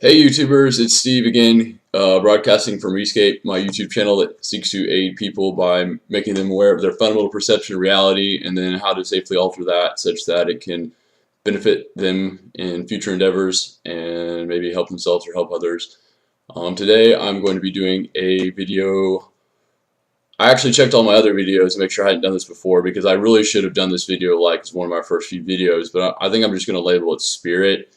Hey YouTubers, it's Steve again, broadcasting from Rescape, my YouTube channel that seeks to aid people by making them aware of their fundamental perception of reality and then how to safely alter that such that it can benefit them in future endeavors and maybe help themselves or help others. Today I'm going to be doing a video. I actually checked all my other videos to make sure I hadn't done this before because I really should have done this video like it's one of my first few videos, but I think I'm just going to label it Spirit.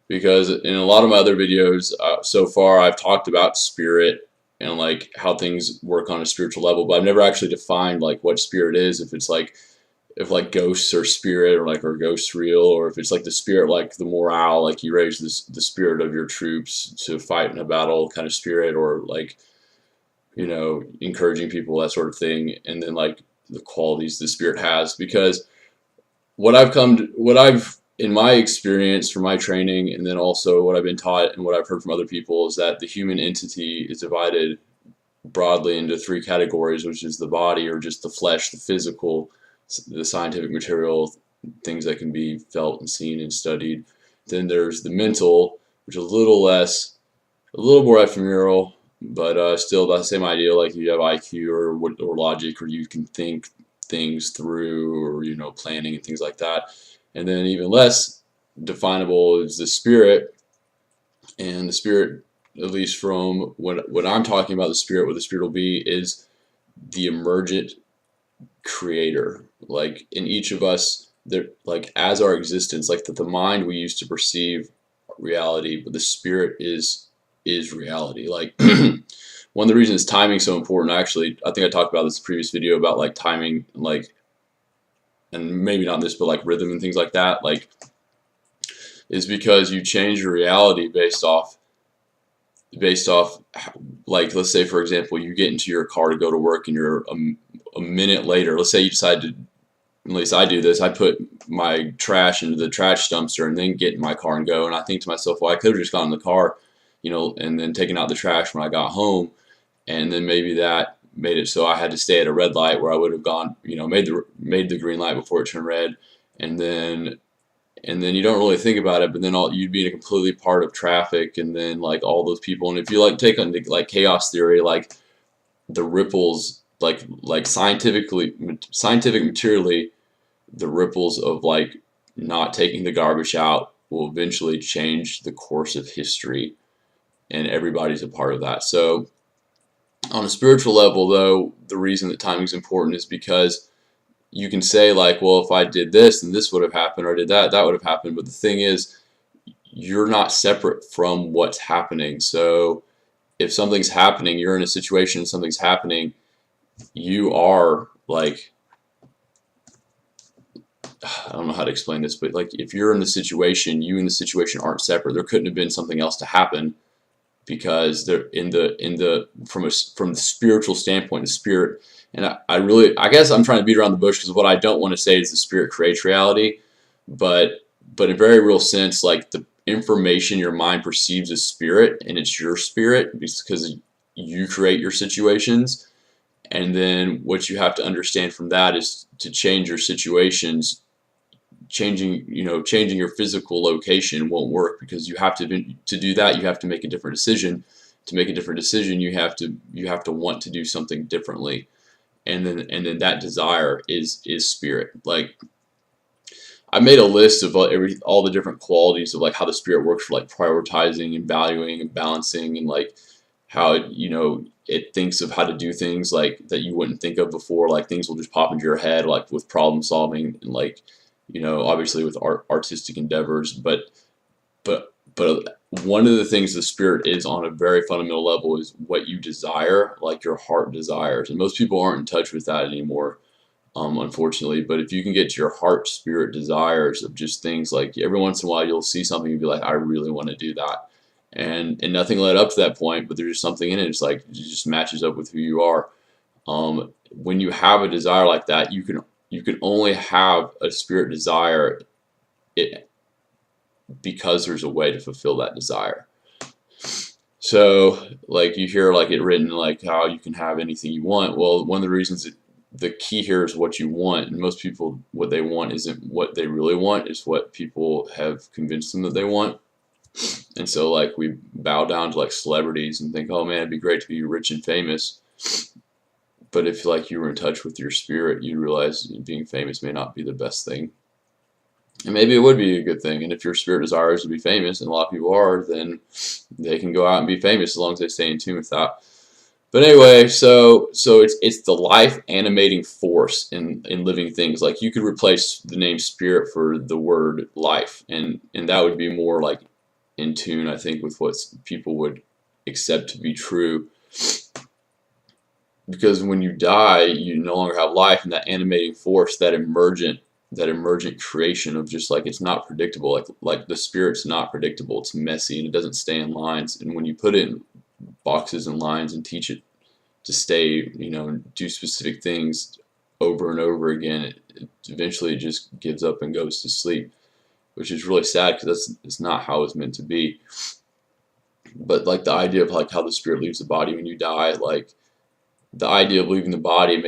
Because in a lot of my other videos so far I've talked about spirit and like how things work on a spiritual level, but I've never actually defined like what spirit is, if it's like if ghosts are spirit or like are ghosts real, or if it's like the spirit like the morale, like you raise the spirit of your troops to fight in a battle kind of spirit, or like encouraging people, that sort of thing, and then like the qualities the spirit has. Because what I've in my experience from my training, and then also what I've been taught and what I've heard from other people, is that the human entity is divided broadly into three categories, which is the body, or just the flesh, the physical, the scientific material, things that can be felt and seen and studied. Then there's the mental, which is a little more ephemeral, but still the same idea, like you have IQ or logic, or you can think things through, or planning and things like that. And then even less definable is the spirit. And the spirit, at least from what I'm talking about, the spirit, what the spirit will be, is the emergent creator. Like in each of us, there, like as our existence, like the mind we use to perceive reality, but the spirit is reality. Like one of the reasons timing is so important, actually, I think I talked about this in a previous video about like timing, like, and maybe not this, but like rhythm and things like that, like, is because you change your reality based off like, let's say for example you get into your car to go to work, and you're a minute later, let's say you decide to, at least I do this, I put my trash into the trash dumpster and then get in my car and go, and I think to myself, well, I could have just gone in the car, and then taken out the trash when I got home, and then maybe that made it so I had to stay at a red light where I would have gone, made the green light before it turned red, and then you don't really think about it, but then you'd be in a completely part of traffic, and then like all those people, and if you like take on like chaos theory, like the ripples, like scientific materially, the ripples of like not taking the garbage out will eventually change the course of history, and everybody's a part of that. So on a spiritual level, though, the reason that timing is important is because you can say like, well, if I did this, then this would have happened, or I did that, that would have happened. But the thing is, you're not separate from what's happening. So if something's happening, you're in a situation, something's happening, you are like, I don't know how to explain this, but like if you're in the situation, you and the situation aren't separate. There couldn't have been something else to happen, because they're from the spiritual standpoint, the spirit. And I guess I'm trying to beat around the bush, because what I don't want to say is the spirit creates reality, but in a very real sense, like the information your mind perceives as spirit, and it's your spirit because you create your situations. And then what you have to understand from that is to change your situations. Changing your physical location won't work, because you have to do that, you have to make a different decision. To make a different decision, you have to want to do something differently, and then that desire is spirit. Like, I made a list of all the different qualities of like how the spirit works for like prioritizing and valuing and balancing, and like how it thinks of how to do things like that you wouldn't think of before. Like things will just pop into your head, like with problem solving, and like obviously with artistic endeavors, but one of the things the spirit is on a very fundamental level is what you desire, like your heart desires, and most people aren't in touch with that anymore, unfortunately. But if you can get to your heart spirit desires of just things, like every once in a while you'll see something and be like, I really want to do that, and nothing led up to that point, but there's just something in it. It's like it just matches up with who you are. When you have a desire like that, you can only have a spirit desire because there's a way to fulfill that desire. So like you hear like it written like how you can have anything you want. Well, one of the reasons the key here is what you want, and most people, what they want isn't what they really want, it's what people have convinced them that they want. And so like we bow down to like celebrities and think, oh man, it'd be great to be rich and famous. But if like you were in touch with your spirit, you realize being famous may not be the best thing. And maybe it would be a good thing. And if your spirit desires to be famous, and a lot of people are, then they can go out and be famous as long as they stay in tune with that. But anyway, so it's the life animating force in living things. Like you could replace the name spirit for the word life, and that would be more like in tune, I think, with what people would accept to be true. Because when you die, you no longer have life, and that animating force, that emergent creation of just like it's not predictable. Like the spirit's not predictable. It's messy and it doesn't stay in lines. And when you put it in boxes and lines and teach it to stay, and do specific things over and over again, eventually it just gives up and goes to sleep, which is really sad because it's not how it's meant to be. But like the idea of like how the spirit leaves the body when you die, like the idea of leaving the body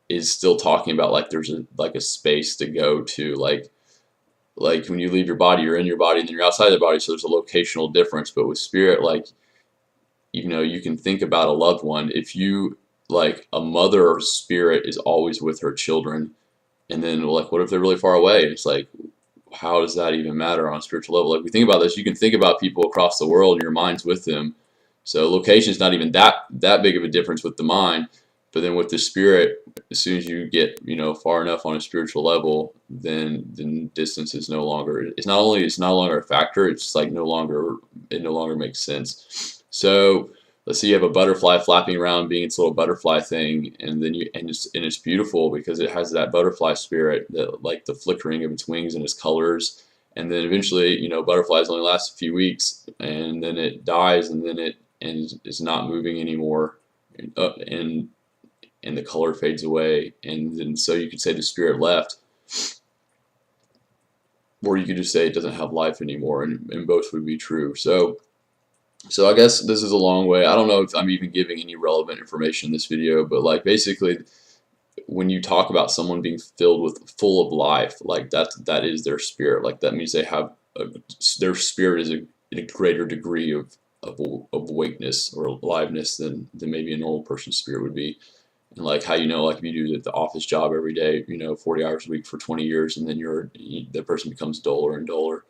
is still talking about like there's a space to go to, like when you leave your body, you're in your body and then you're outside the body, so there's a locational difference. But with spirit, like you can think about a loved one. If you like a mother spirit is always with her children, and then like what if they're really far away? It's like, how does that even matter on a spiritual level? Like we think about this, you can think about people across the world and your mind's with them. So location is not even that big of a difference with the mind. But then with the spirit, as soon as you get far enough on a spiritual level, then distance is no longer. It's not longer a factor. It's like it no longer makes sense. So let's say you have a butterfly flapping around, being its little butterfly thing, and then it's beautiful because it has that butterfly spirit, that like the flickering of its wings and its colors. And then eventually, butterflies only last a few weeks, and then it dies, and then it's not moving anymore, and the color fades away, and then so you could say the spirit left, or you could just say it doesn't have life anymore, and both would be true. So I guess this is a long way. I don't know if I'm even giving any relevant information in this video, but like basically, when you talk about someone being full of life, like that is their spirit. Like that means they have their spirit is in a greater degree of awakeness or aliveness than maybe a normal person's spirit would be. And like how like if you do the office job every day, 40 hours a week for 20 years, and then the person becomes duller and duller.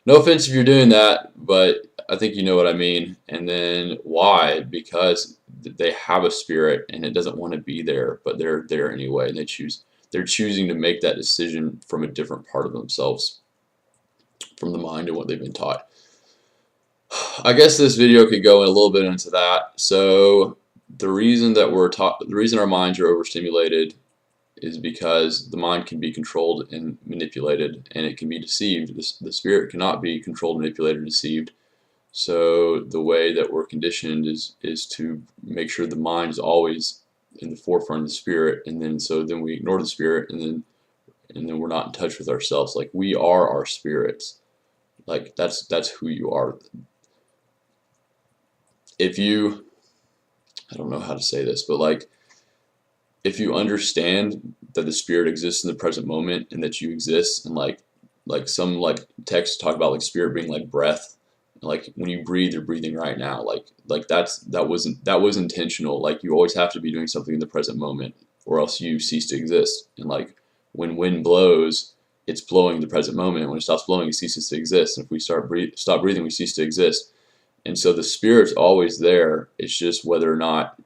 No offense if you're doing that, but I think you know what I mean. And then why? Because they have a spirit and it doesn't want to be there, but they're there anyway, and they're choosing to make that decision from a different part of themselves, from the mind and what they've been taught. I guess this video could go in a little bit into that. So the reason our minds are overstimulated is because the mind can be controlled and manipulated, and it can be deceived. The spirit cannot be controlled, manipulated, or deceived. So the way that we're conditioned is to make sure the mind is always in the forefront of the spirit, and then we ignore the spirit, and then we're not in touch with ourselves. Like we are our spirits. Like that's who you are. I don't know how to say this, but like if you understand that the spirit exists in the present moment and that you exist, and like some like texts talk about like spirit being like breath, like when you breathe, you're breathing right now. Like that was intentional. Like you always have to be doing something in the present moment, or else you cease to exist. And like when wind blows, it's blowing in the present moment. When it stops blowing, it ceases to exist. And if we stop breathing, we cease to exist. And so the spirit's always there. It's just whether or not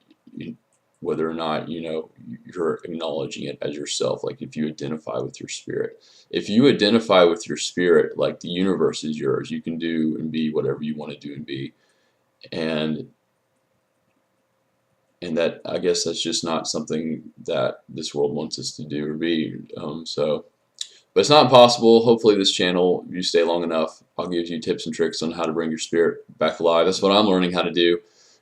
you're acknowledging it as yourself. Like if you identify with your spirit. If you identify with your spirit, like the universe is yours. You can do and be whatever you want to do and be. And that, I guess that's just not something that this world wants us to do or be. But it's not impossible. Hopefully this channel, if you stay long enough, I'll give you tips and tricks on how to bring your spirit back alive. That's what I'm learning how to do.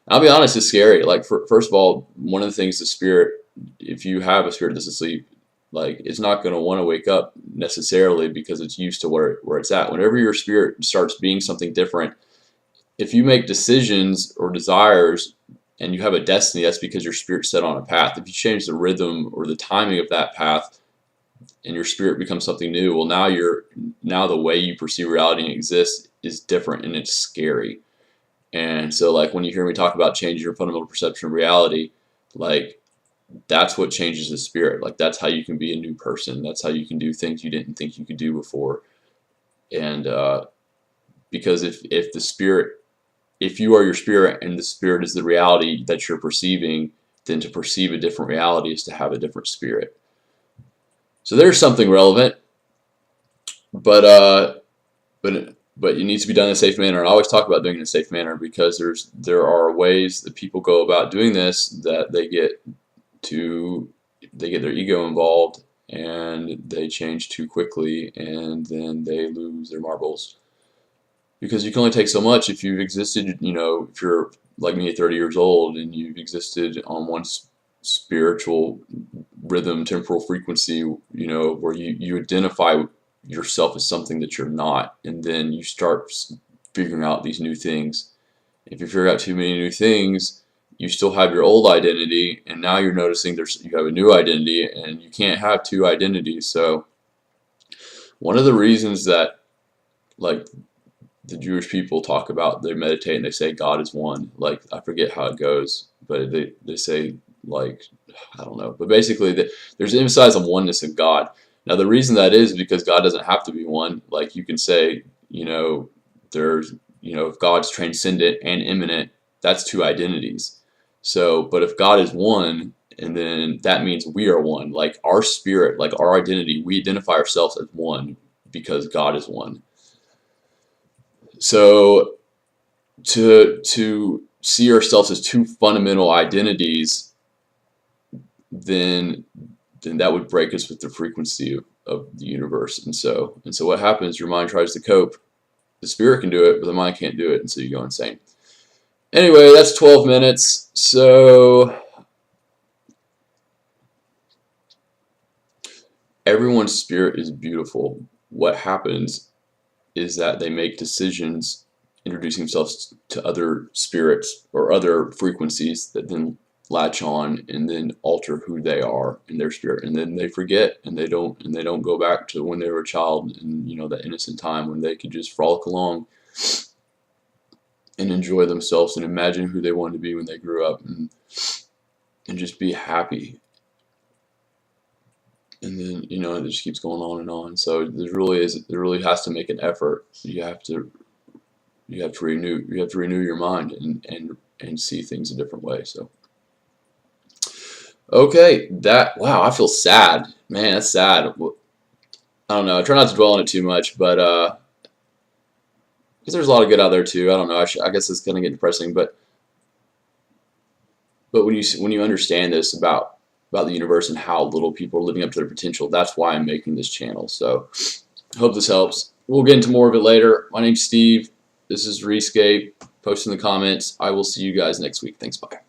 I'll be honest, it's scary. Like first of all, one of the things the spirit, if you have a spirit that's asleep, like it's not going to want to wake up necessarily because it's used to where it's at. Whenever your spirit starts being something different, if you make decisions or desires and you have a destiny, that's because your spirit's set on a path. If you change the rhythm or the timing of that path, and your spirit becomes something new, well now the way you perceive reality and exist is different and it's scary. And so like when you hear me talk about changing your fundamental perception of reality, like that's what changes the spirit. Like that's how you can be a new person. That's how you can do things you didn't think you could do before. And because if the spirit, if you are your spirit and the spirit is the reality that you're perceiving, then to perceive a different reality is to have a different spirit. So there's something relevant, but it needs to be done in a safe manner. And I always talk about doing it in a safe manner because there are ways that people go about doing this that they get their ego involved and they change too quickly and then they lose their marbles. Because you can only take so much if you've existed, you know, if you're like me at 30 years old and you've existed on one spiritual rhythm, temporal frequency, you know, where you identify yourself as something that you're not, and then you start figuring out these new things. If you figure out too many new things, you still have your old identity, and now you're noticing you have a new identity, and you can't have two identities. So one of the reasons that like the Jewish people talk about, they meditate and they say God is one. Like I forget how it goes, but they say, like, I don't know, but basically there's an emphasis on oneness in God. Now the reason that is because God doesn't have to be one. Like you can say, you know, there's, you know, if God's transcendent and immanent, that's two identities. So, but if God is one, and then that means we are one. Like our spirit, like our identity, we identify ourselves as one because God is one. So to see ourselves as two fundamental identities, then that would break us with the frequency of the universe. And so what happens, your mind tries to cope. The spirit can do it, but the mind can't do it, and so you go insane. Anyway, that's 12 minutes. So everyone's spirit is beautiful. What happens is that they make decisions introducing themselves to other spirits or other frequencies that then latch on and then alter who they are in their spirit, and then they forget and they don't go back to when they were a child and, you know, that innocent time when they could just frolic along and enjoy themselves and imagine who they wanted to be when they grew up and just be happy. And then, you know, it just keeps going on and on. So there really has to make an effort. You have to renew your mind and see things a different way. So okay, wow, I feel sad, man. That's sad. I don't know. I try not to dwell on it too much, but because there's a lot of good out there too. I don't know. I guess it's gonna get depressing, but when you understand this about the universe and how little people are living up to their potential, that's why I'm making this channel. So I hope this helps. We'll get into more of it later. My name's Steve. This is Rescape. Post in the comments. I will see you guys next week. Thanks. Bye.